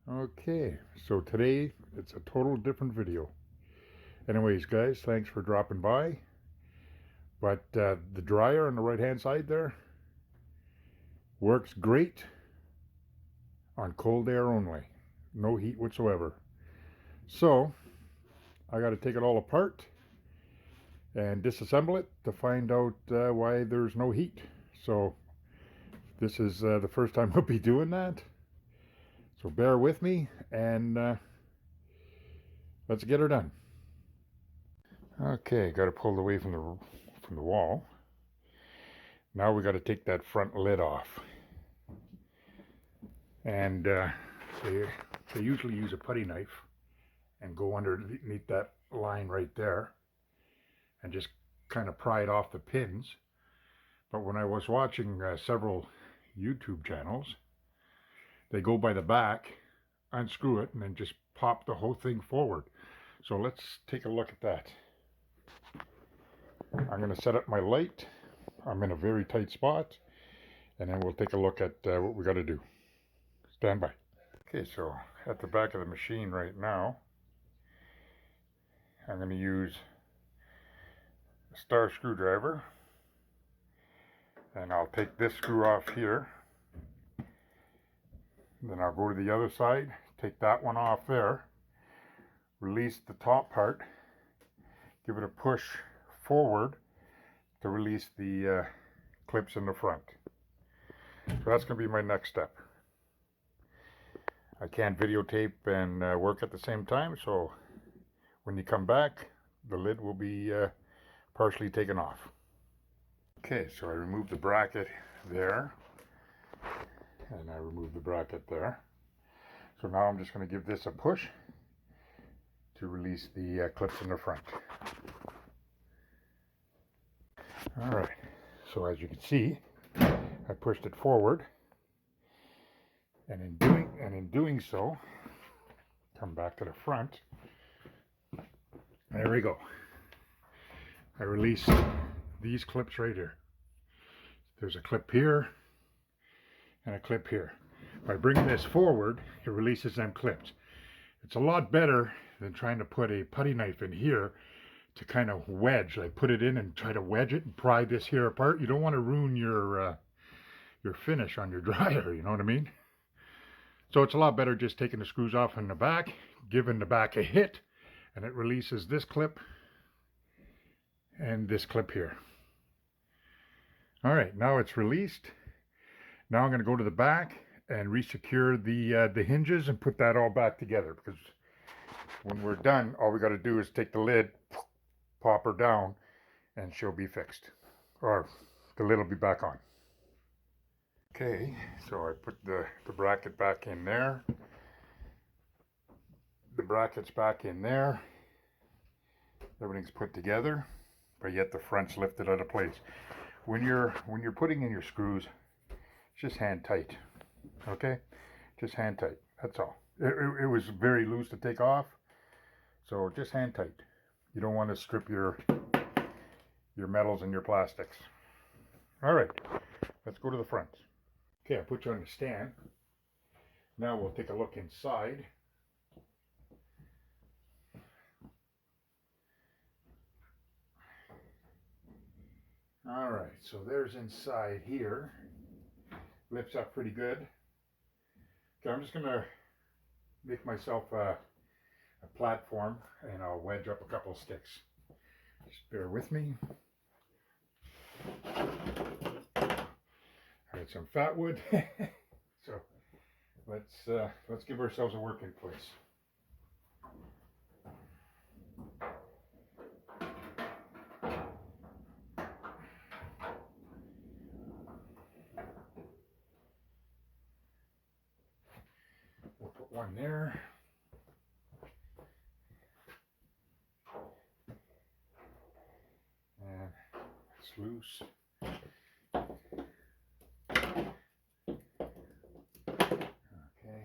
Okay, so today it's a total different video. Anyways, guys, thanks for dropping by. But the dryer on the right hand side there works great on cold air only. No heat whatsoever. So I got to take it all apart and disassemble it to find out why there's no heat. So this is the first time I'll be doing that. So bear with me and let's get her done. Okay, got it pulled away from the wall. Now we got to take that front lid off. And they usually use a putty knife and go underneath that line right there and just kind of pry it off the pins. But when I was watching several YouTube channels, they go by the back, unscrew it, and then just pop the whole thing forward. So let's take a look at that. I'm going to set up my light. I'm in a very tight spot, and then we'll take a look at what we got to do. Stand by. Okay, so at the back of the machine right now, I'm going to use a star screwdriver, and I'll take this screw off here. Then I'll go to the other side, take that one off there, release the top part, give it a push forward to release the clips in the front. So that's going to be my next step. I can't videotape and work at the same time, so when you come back, the lid will be partially taken off. Okay, so I removed the bracket there, and I removed the bracket there. So now I'm just going to give this a push to release the clips in the front. Alright, so as you can see, I pushed it forward, and in doing so, come back to the front. There we go. I released these clips right here. There's a clip here and a clip here. By bringing this forward, it releases them clips. It's a lot better than trying to put a putty knife in here to kind of wedge, like put it in and try to wedge it and pry this here apart. You don't want to ruin your finish on your dryer, you know what I mean? So it's a lot better just taking the screws off in the back, giving the back a hit, and it releases this clip and this clip here. All right, now it's released. Now I'm going to go to the back and resecure the hinges and put that all back together, because when we're done, all we got to do is take the lid, pop her down, and she'll be fixed, or the lid will be back on. Okay, so I put the bracket back in there. The bracket's back in there. Everything's put together, but yet the front's lifted out of place. When you're putting in your screws, just hand tight. Okay, just hand tight. That's all. It was very loose to take off, so just hand tight. You don't want to strip your metals and your plastics. All right, let's go to the front. Okay, I put you on the stand. Now we'll take a look inside. All right, so there's inside here. Lifts up pretty good. Okay, I'm just gonna make myself a platform, and I'll wedge up a couple of sticks. Just bear with me. I got some fat wood, so let's give ourselves a working place. We'll put one there. And it's loose. Okay.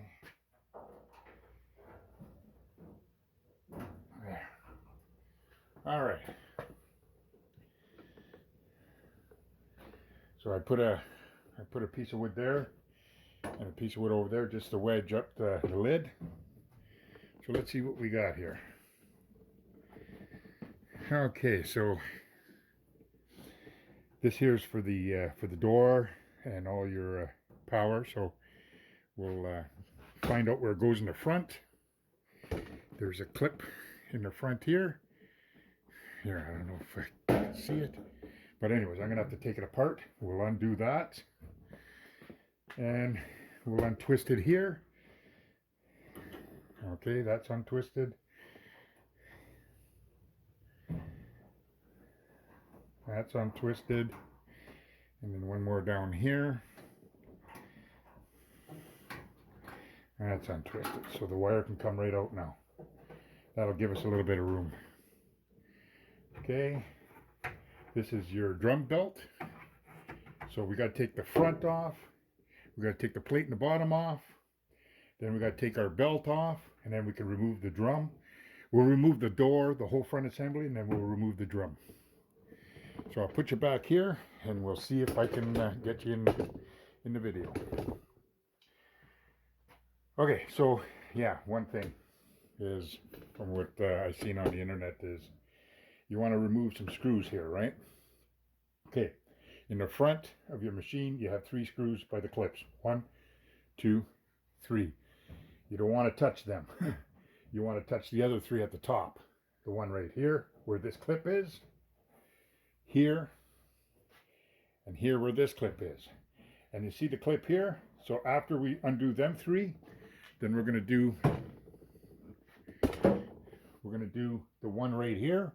There. All right. So I put a piece of wood there, and a piece of wood over there just to wedge up the lid. So let's see what we got here. Okay, so this here's for the door and all your power. So we'll find out where it goes in the front. There's a clip in the front here. Here, I don't know if I can see it. But anyways, I'm gonna have to take it apart. We'll undo that. And we'll untwist it here. Okay, that's untwisted. That's untwisted. And then one more down here. That's untwisted. So the wire can come right out now. That'll give us a little bit of room. Okay. This is your drum belt. So we got to take the front off. We got to take the plate in the bottom off. Then we got to take our belt off, and then we can remove the drum. We'll remove the door, the whole front assembly, and then we'll remove the drum. So I'll put you back here, and we'll see if I can get you in the video. Okay, so yeah, one thing is, from what I've seen on the internet, is you want to remove some screws here, right? Okay, in the front of your machine, you have 3 screws by the clips. 1, 2, 3. You don't want to touch them. You want to touch the other 3 at the top. The one right here, where this clip is, here, and here where this clip is. And you see the clip here? So after we undo them 3, then we're going to do the one right here.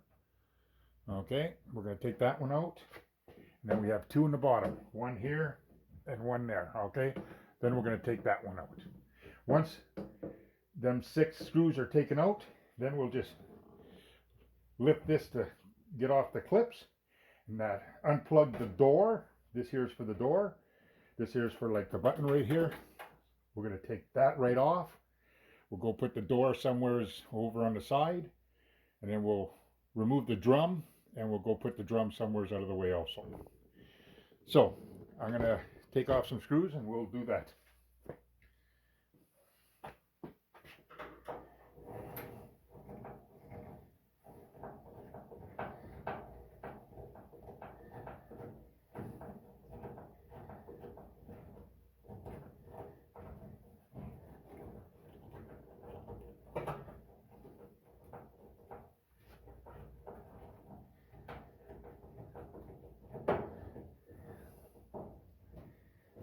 Okay, we're going to take that one out. And then we have 2 in the bottom, 1 here and 1 there. Okay, then we're going to take that one out. Once them 6 screws are taken out, then we'll just lift this to get off the clips and unplug the door. This here's for the door. This here's for like the button right here. We're going to take that right off. We'll go put the door somewhere over on the side, and then we'll remove the drum, and we'll go put the drum somewhere out of the way also. So I'm going to take off some screws and we'll do that.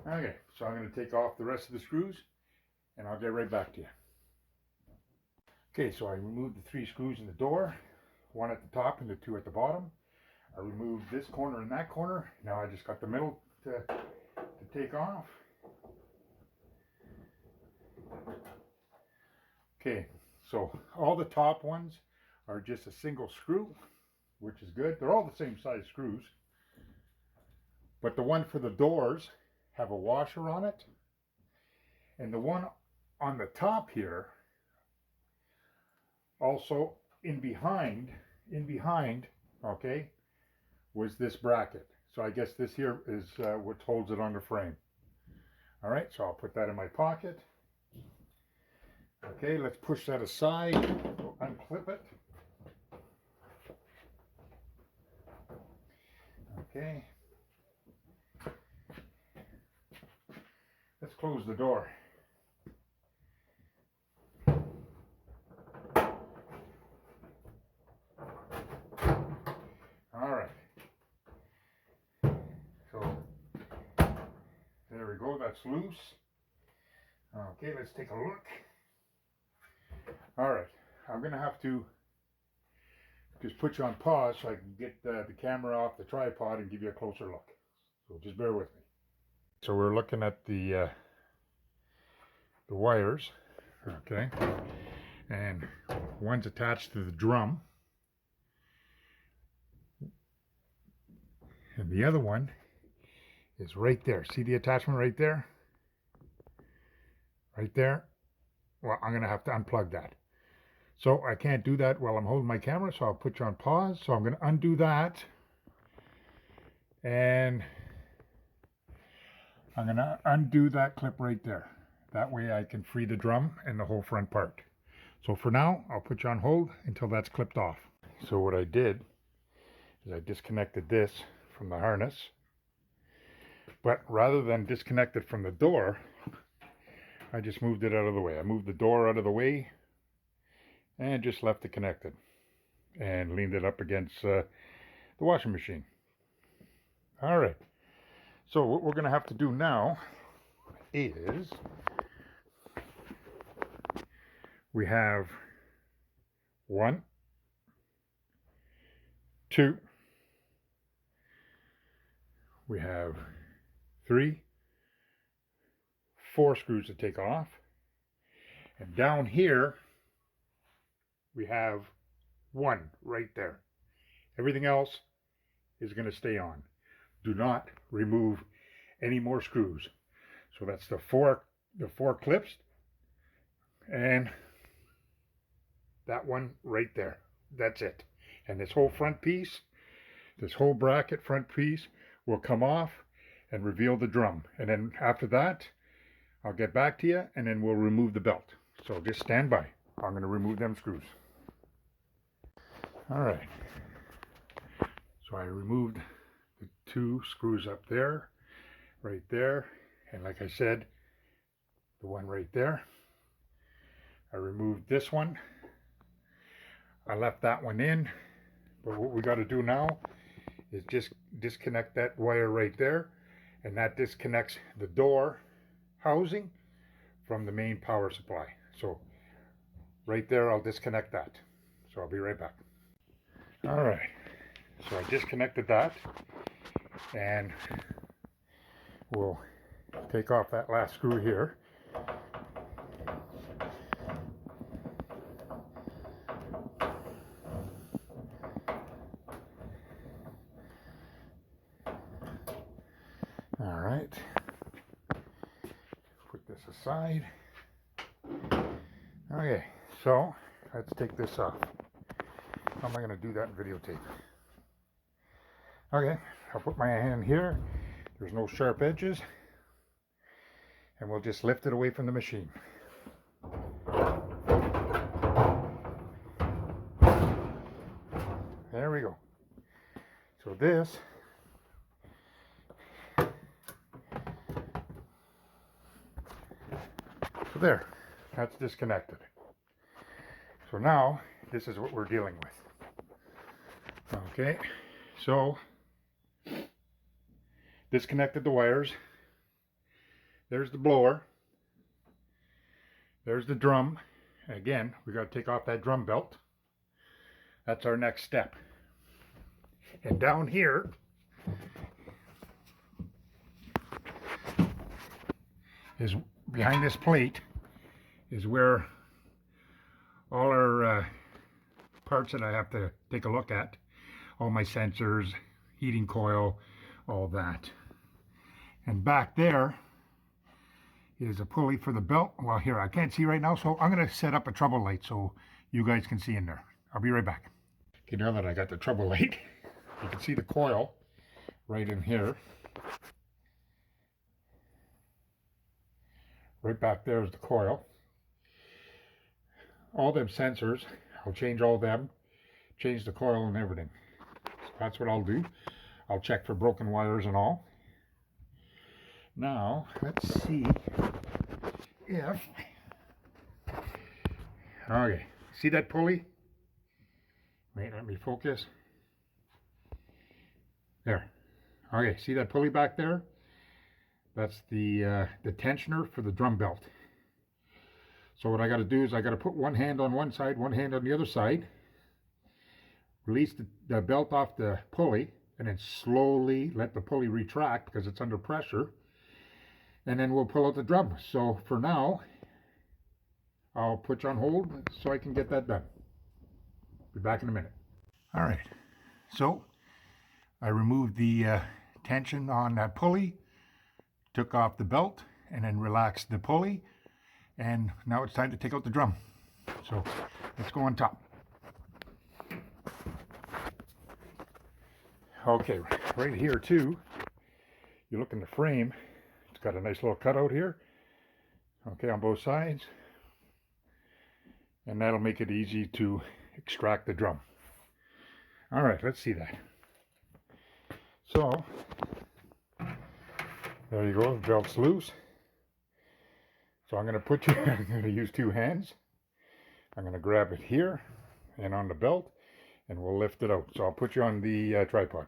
Okay, so I'm going to take off the rest of the screws and I'll get right back to you. Okay, so I removed the 3 screws in the door, 1 at the top and the 2 at the bottom. I removed this corner and that corner. Now I just got the middle to take off. Okay, so all the top ones are just a single screw, which is good. They're all the same size screws. But the one for the doors have a washer on it, and the one on the top here also in behind, okay, was this bracket. So I guess this here is what holds it on the frame. All right, so I'll put that in my pocket. Okay, let's push that aside. We'll unclip it. Okay. Let's close the door. All right. So there we go. That's loose. Okay, let's take a look. All right. I'm going to have to just put you on pause so I can get the camera off the tripod and give you a closer look. So just bear with me. So we're looking at the wires, okay, and one's attached to the drum, and the other one is right there. See the attachment right there? Right there? Well, I'm going to have to unplug that. So I can't do that while I'm holding my camera, so I'll put you on pause. So I'm going to undo that, and I'm going to undo that clip right there. That way I can free the drum and the whole front part. So for now, I'll put you on hold until that's clipped off. So what I did is I disconnected this from the harness. But rather than disconnect it from the door, I just moved it out of the way. I moved the door out of the way and just left it connected and leaned it up against the washing machine. All right. So what we're going to have to do now is we have 1, 2, we have 3, 4 screws to take off, and down here we have 1 right there. Everything else is going to stay on. Do not remove any more screws. So that's the four clips and that one right there. That's it. And this whole front piece, this whole bracket front piece will come off and reveal the drum. And then after that, I'll get back to you and then we'll remove the belt. So just stand by. I'm going to remove them screws. All right. So I removed the 2 screws up there, right there. And like I said, the one right there. I removed this one. I left that one in, but what we got to do now is just disconnect that wire right there, and that disconnects the door housing from the main power supply. So right there, I'll disconnect that. So I'll be right back. All right, so I disconnected that, and we'll take off that last screw here. All right, put this aside. Okay, so let's take this off. How am I going to do that in videotape? Okay, I'll put my hand here. There's no sharp edges. And we'll just lift it away from the machine. There we go. So this there, that's disconnected. So now this is what we're dealing with. Okay, so disconnected the wires. There's the blower. There's the drum. Again, we got to take off that drum belt. That's our next step. And down here is, behind this plate, is where all our parts that I have to take a look at, all my sensors, heating coil, all that. And back there is a pulley for the belt. Well, here, I can't see right now, so I'm going to set up a trouble light so you guys can see in there. I'll be right back. Okay, now that I got the trouble light, you can see the coil right in here. Right back there is the coil. All them sensors, I'll change all them, change the coil and everything. So that's what I'll do. I'll check for broken wires and all. Now, let's see if... Okay, see that pulley? Wait, let me focus. There. Okay, see that pulley back there? That's the tensioner for the drum belt. So what I got to do is I got to put one hand on one side, one hand on the other side, release the belt off the pulley, and then slowly let the pulley retract because it's under pressure, and then we'll pull out the drum. So for now, I'll put you on hold so I can get that done. Be back in a minute. All right, so I removed the tension on that pulley, took off the belt, and then relaxed the pulley. And now it's time to take out the drum. So let's go on top. Okay, right here too, you look in the frame, it's got a nice little cutout here, okay, on both sides, and that'll make it easy to extract the drum. All right, let's see that. So there you go, the belt's loose. So I'm going to put you, I'm going to use two hands. I'm going to grab it here and on the belt, and we'll lift it out. So I'll put you on the tripod.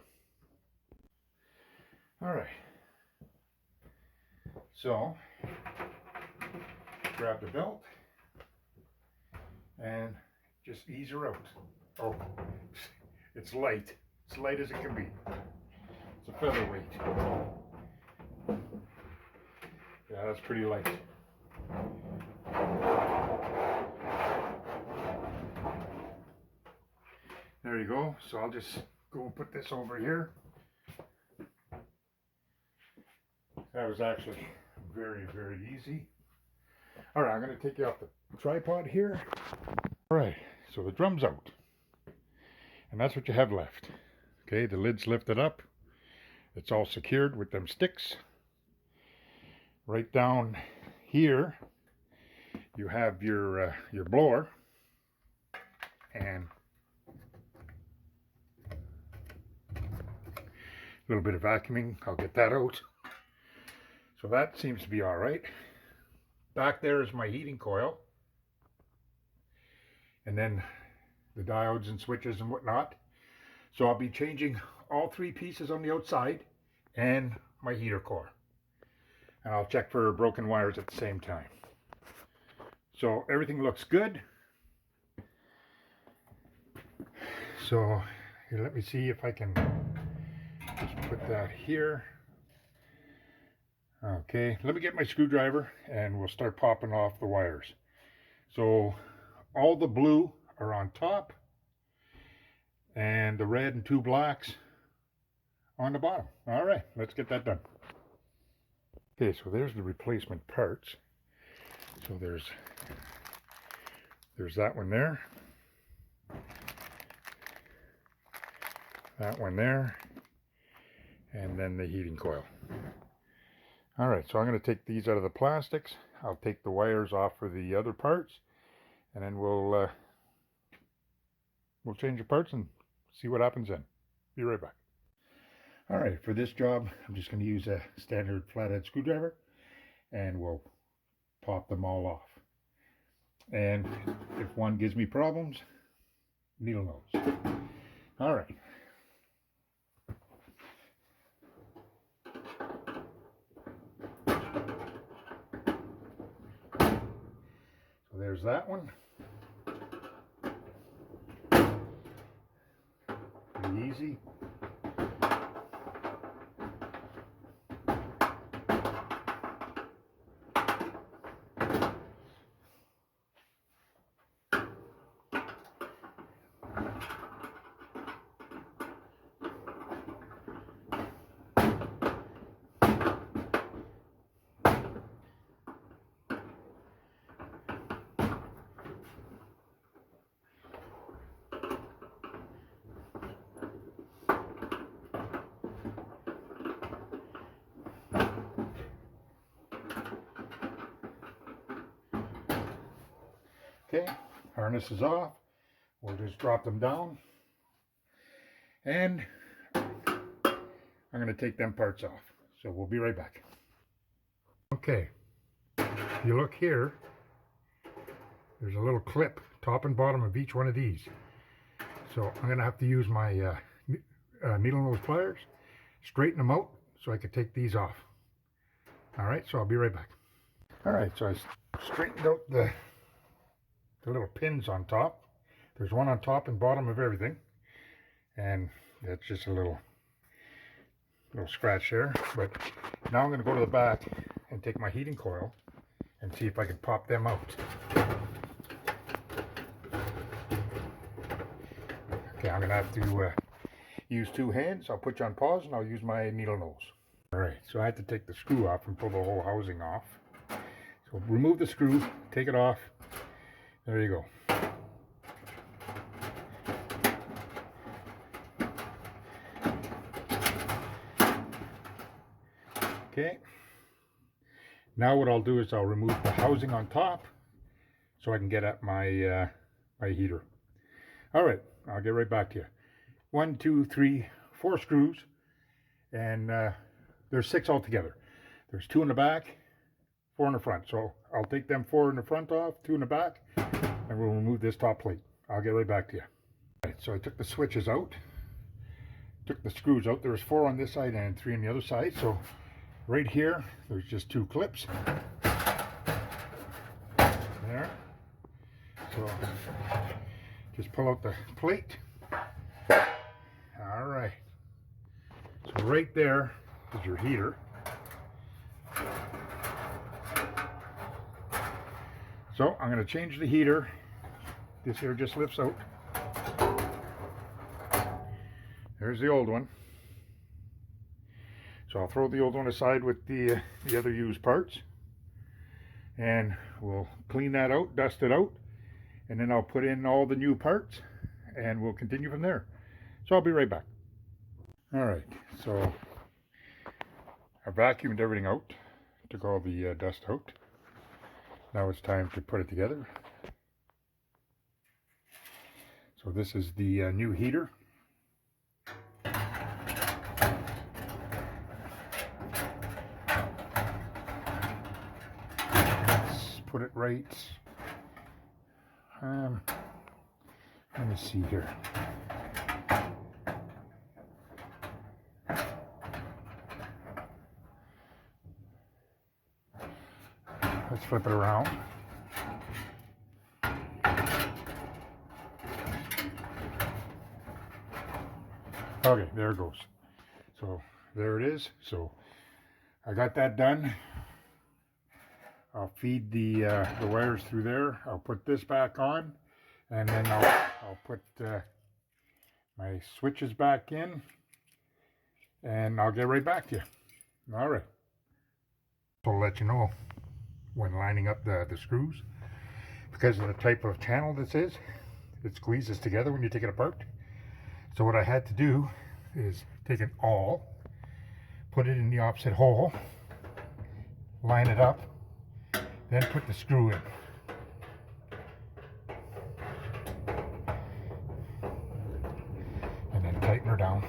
All right. So grab the belt and just ease her out. Oh, it's light. It's light as it can be. It's a featherweight. Yeah, that's pretty light. There you go. So I'll just go and put this over here. That was actually very, very easy. All right, I'm going to take you off the tripod here. All right, so the drum's out. And that's what you have left. Okay, the lid's lifted up. It's all secured with them sticks. Right down here, you have your blower. And a little bit of vacuuming. I'll get that out. So that seems to be all right. Back there is my heating coil. And then the diodes and switches and whatnot. So I'll be changing all three pieces on the outside and my heater core. And I'll check for broken wires at the same time. So everything looks good. So here, let me see if I can just put that here. Okay, let me get my screwdriver and we'll start popping off the wires. So all the blue are on top and the red and two blacks on the bottom. All right, let's get that done. Okay, so there's the replacement parts. So there's that one there, that one there, and then the heating coil. All right, so I'm going to take these out of the plastics. I'll take the wires off for the other parts, and then we'll change the parts and see what happens then. Be right back. All right, for this job, I'm just going to use a standard flathead screwdriver, and we'll pop them all off. And if one gives me problems, needle nose. All right. So there's that one. Pretty easy. Okay, harness is off. We'll just drop them down. And I'm going to take them parts off. So we'll be right back. Okay, if you look here, there's a little clip top and bottom of each one of these. So I'm going to have to use my needle nose pliers, straighten them out so I can take these off. All right, so I'll be right back. All right, so I straightened out the little pins on top. There's one on top and bottom of everything, and that's just a little scratch there. But now I'm going to go to the back and take my heating coil and see if I can pop them out. Okay, I'm going to have to use two hands. I'll put you on pause and I'll use my needle nose. All right, so I had to take the screw off and pull the whole housing off. So remove the screw, take it off. There you go. Okay, Now what I'll do is I'll remove the housing on top so I can get at my my heater. All right, I'll get right back to you. 1, 2, 3, 4 screws, and there's 6 altogether. There's 2 in the back, 4 in the front. So I'll take them 4 in the front off, 2 in the back, and we'll remove this top plate. I'll get right back to you. All right, so I took the switches out, took the screws out. There's 4 on this side and 3 on the other side. So right here, there's just 2 clips. There. So just pull out the plate. All right. So right there is your heater. So I'm going to change the heater. This here just lifts out. There's the old one. So I'll throw the old one aside with the other used parts. And we'll clean that out, dust it out. And then I'll put in all the new parts. And we'll continue from there. So I'll be right back. All right. So I vacuumed everything out. Took all the dust out. Now it's time to put it together. So this is the new heater. Let's put it right. Let me see here. Let's flip it around. Okay, there it goes. So there it is. So I got that done. I'll feed the wires through there. I'll put this back on, and then I'll put my switches back in, and I'll get right back to you. All right. So I'll let you know when lining up the screws, because of the type of channel this is, it squeezes together when you take it apart. So what I had to do is take it all, put it in the opposite hole, line it up, then put the screw in. And then tighten her down.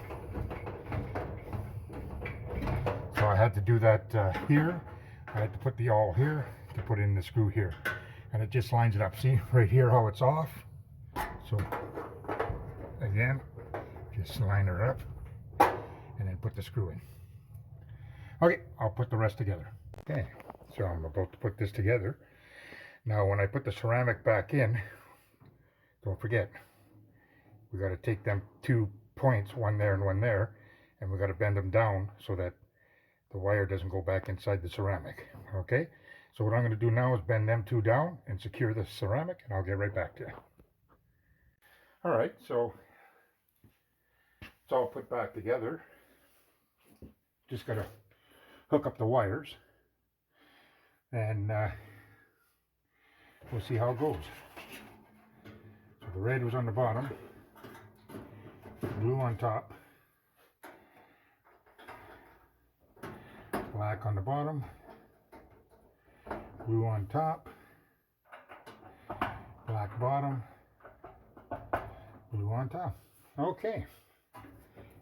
So I had to do that here. I had to put the awl here to put in the screw here. And it just lines it up. See right here how it's off? So again, just line her up and then put the screw in. Okay, I'll put the rest together. Okay, so I'm about to put this together. Now when I put the ceramic back in, don't forget, we got to take them 2 points, one there and one there, and we got to bend them down so that the wire doesn't go back inside the ceramic. Okay, so what I'm going to do now is bend them 2 down and secure the ceramic, and I'll get right back to you. All right, so it's all put back together. Just got to hook up the wires, and we'll see how it goes. So the red was on the bottom, blue on top, black on the bottom, blue on top, black bottom, blue on top. Okay,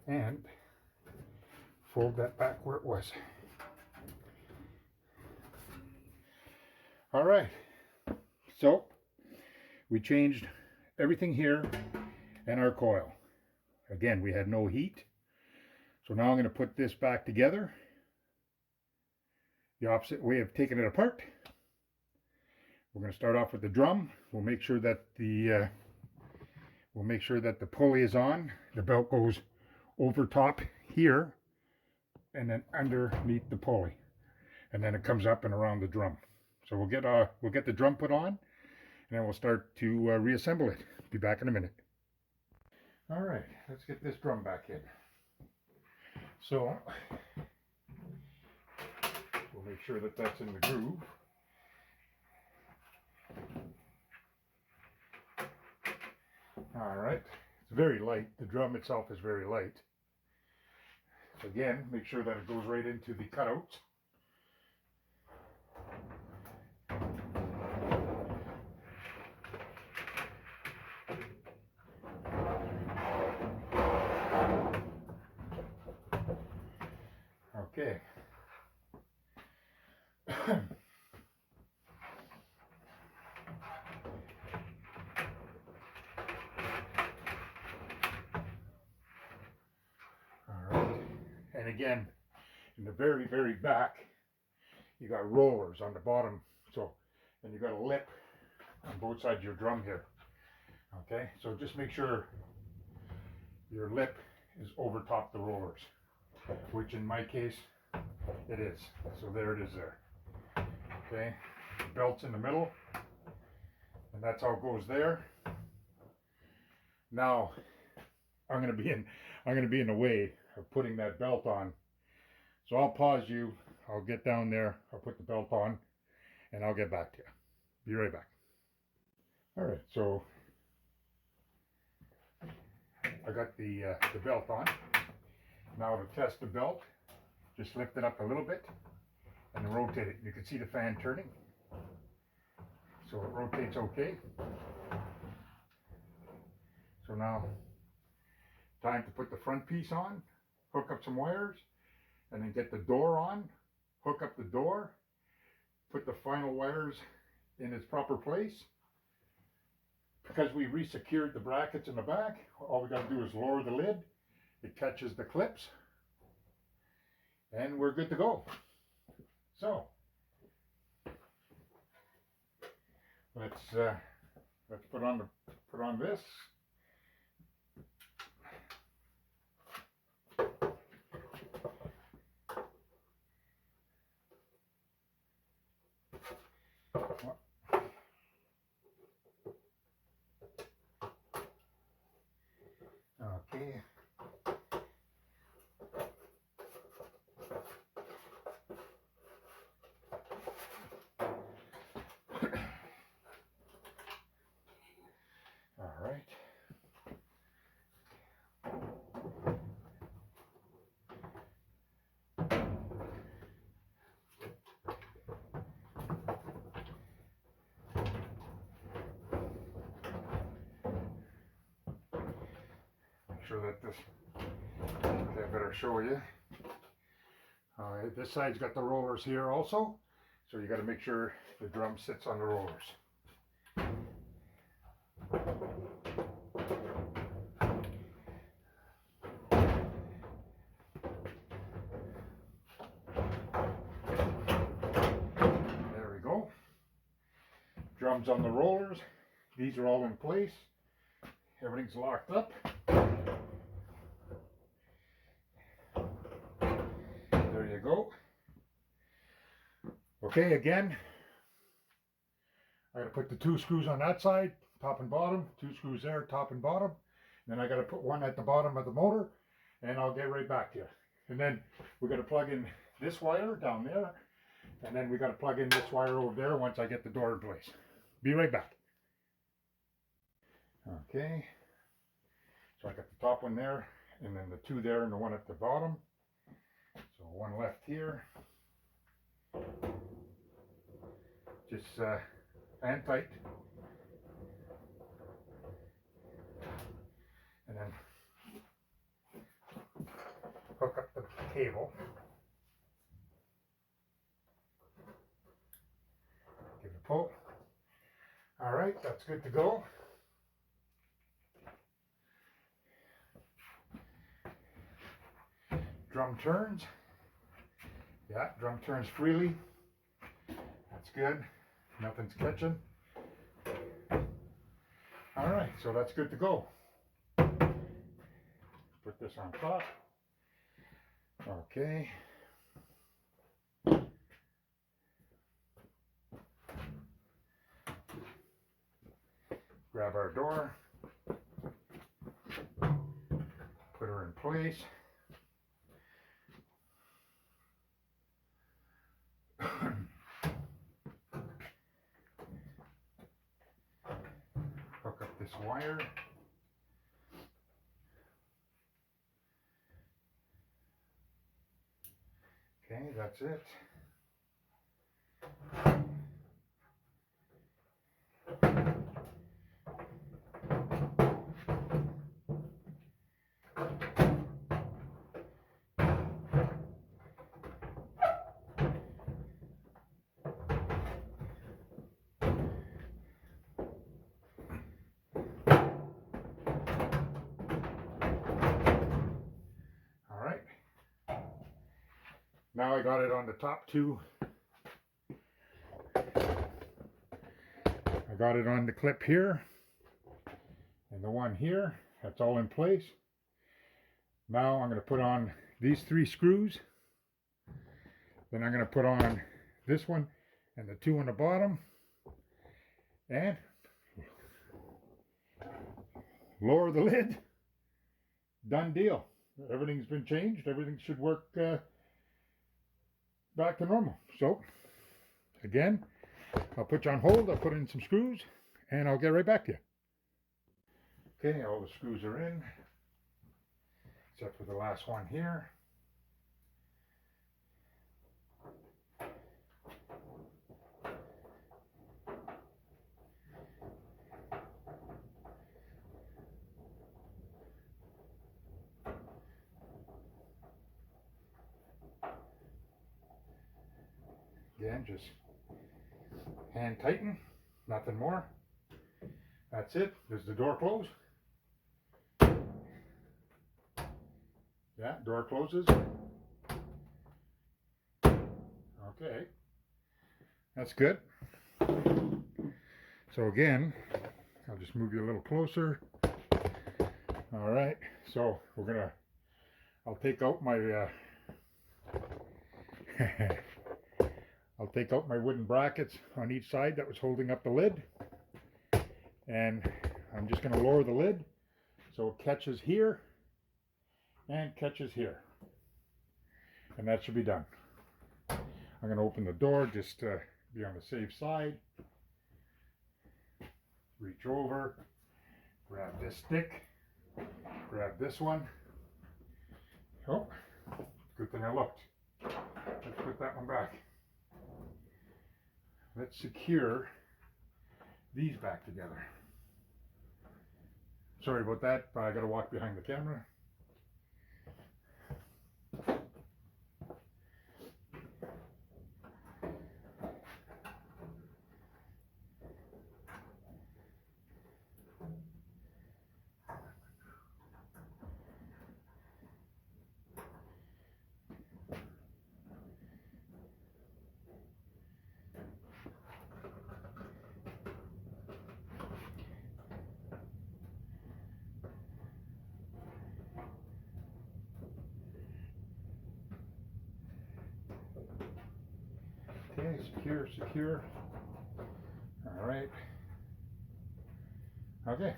and fold that back where it was. All right, so we changed everything here and our coil. Again, we had no heat. So now I'm going to put this back together the opposite way of taking it apart. We're going to start off with the drum. We'll make sure that the pulley is on. The belt goes over top here and then underneath the pulley, and then it comes up and around the drum. So we'll get the drum put on, and then we'll start to reassemble it. Be back in a minute. All right, let's get this drum back in. So we'll make sure that that's in the groove. All right, it's very light. The drum itself is very light. So again, make sure that it goes right into the cutouts. Okay. Alright, and again, in the very, very back, you got rollers on the bottom, so, and you got a lip on both sides of your drum here. Okay, so just make sure your lip is over top the rollers, which in my case, it is. So there it is there. Okay, the belt's in the middle, and that's how it goes there. Now, I'm gonna be in the way of putting that belt on. So I'll pause you, I'll get down there, I'll put the belt on, and I'll get back to you. Be right back. All right, so I got the belt on. Now to test the belt, just lift it up a little bit and rotate it. You can see the fan turning. So it rotates okay. So now, time to put the front piece on, hook up some wires, and then get the door on, hook up the door, put the final wires in its proper place. Because we re-secured the brackets in the back, all we got to do is lower the lid, it catches the clips, and we're good to go. So, let's put on this. Okay. All right. Make sure that this, okay, I better show you. All right, this side's got the rollers here also, so you got to make sure the drum sits on the rollers. There we go. Drums on the rollers. These are all in place. Everything's locked up. There you go. Okay, again, I gotta put the 2 screws on that side, top and bottom, 2 screws there, top and bottom. Then I gotta put one at the bottom of the motor, and I'll get right back to you. And then we gotta plug in this wire down there, and then we gotta plug in this wire over there once I get the door in place. Be right back. Okay, so I got the top one there, and then the 2 there, and the one at the bottom. So one left here. Just hand tight, and then hook up the cable. Give it a pull. All right, that's good to go. Drum turns. Yeah, drum turns freely. That's good. Nothing's catching. All right, so that's good to go. Put this on top. Okay. Grab our door. Put her in place. Hook up this wire. Okay, that's it. Now I got it on the top two. I got it on the clip here and the one here. That's all in place. Now I'm going to put on these 3 screws. Then I'm going to put on this one and the 2 on the bottom. And lower the lid. Done deal. Everything's been changed. Everything should work back to normal. So, again, I'll put you on hold. I'll put in some screws and I'll get right back to you. Okay, all the screws are in, except for the last one here. Again, just hand tighten, nothing more. That's it. Does the door close? Yeah, door closes. Okay, that's good. So again, I'll just move you a little closer. All right, so I'll take out my I'll take out my wooden brackets on each side that was holding up the lid, and I'm just going to lower the lid so it catches here and catches here, and that should be done. I'm going to open the door just to be on the safe side. Reach over, grab this stick, grab this one. Oh, good thing I looked. Let's put that one back. Let's secure these back together. Sorry about that, but I got to walk behind the camera. Okay, secure. All right. Okay.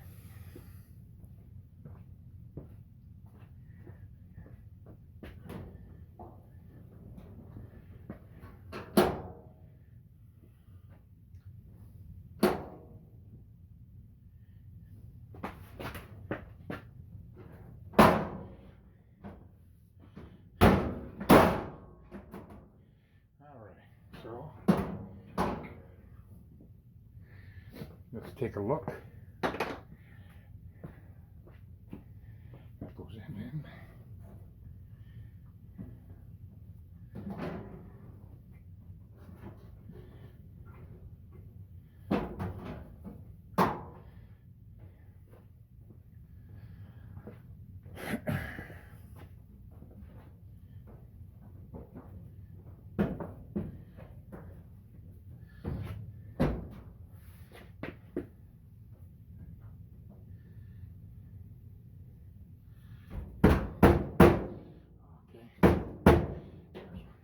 So let's take a look. That goes in.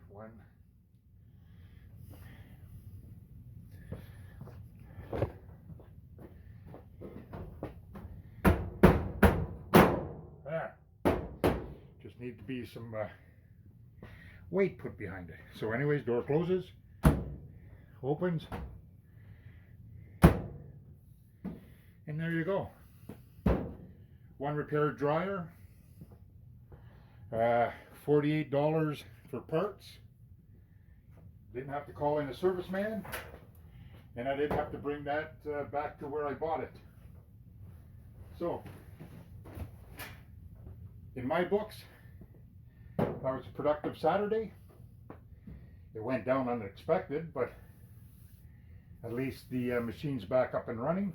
One. There. Just need to be some weight put behind it. So anyways, door closes, opens, and there you go. One repair dryer, $48 for parts. Didn't have to call in a service man, and I didn't have to bring that back to where I bought it. So, in my books, that was a productive Saturday. It went down unexpected, but at least the machine's back up and running.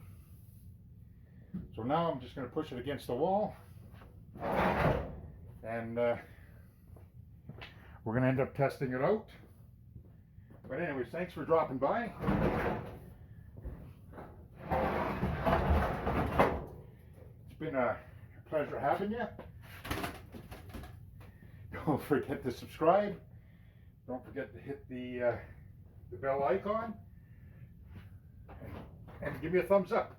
So now I'm just going to push it against the wall, and we're we're going to end up testing it out. But anyways, thanks for dropping by. It's been a pleasure having you. Don't forget to subscribe. Don't forget to hit the bell icon. And give me a thumbs up.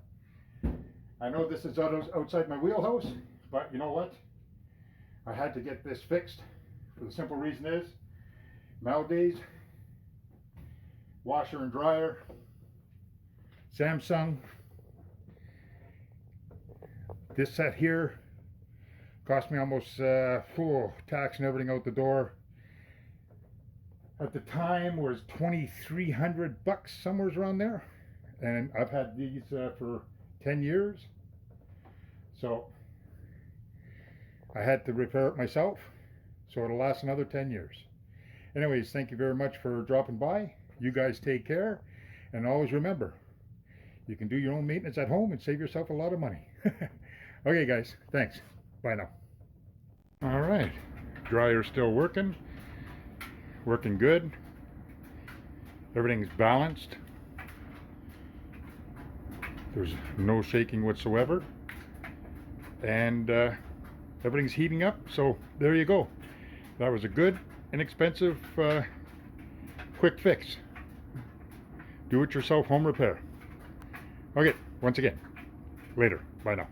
I know this is outside my wheelhouse, but you know what? I had to get this fixed for the simple reason is, nowadays, washer and dryer, Samsung. This set here cost me almost full tax and everything out the door. At the time was $2,300, somewhere around there. And I've had these for 10 years. So I had to repair it myself. So it'll last another 10 years. Anyways, thank you very much for dropping by. You guys take care. And always remember, you can do your own maintenance at home and save yourself a lot of money. Okay guys, thanks. Bye now. All right, dryer's still working good. Everything's balanced. There's no shaking whatsoever, and everything's heating up. So there you go. That was a good, inexpensive, quick fix. Do it yourself home repair. Okay, once again, later. Bye now.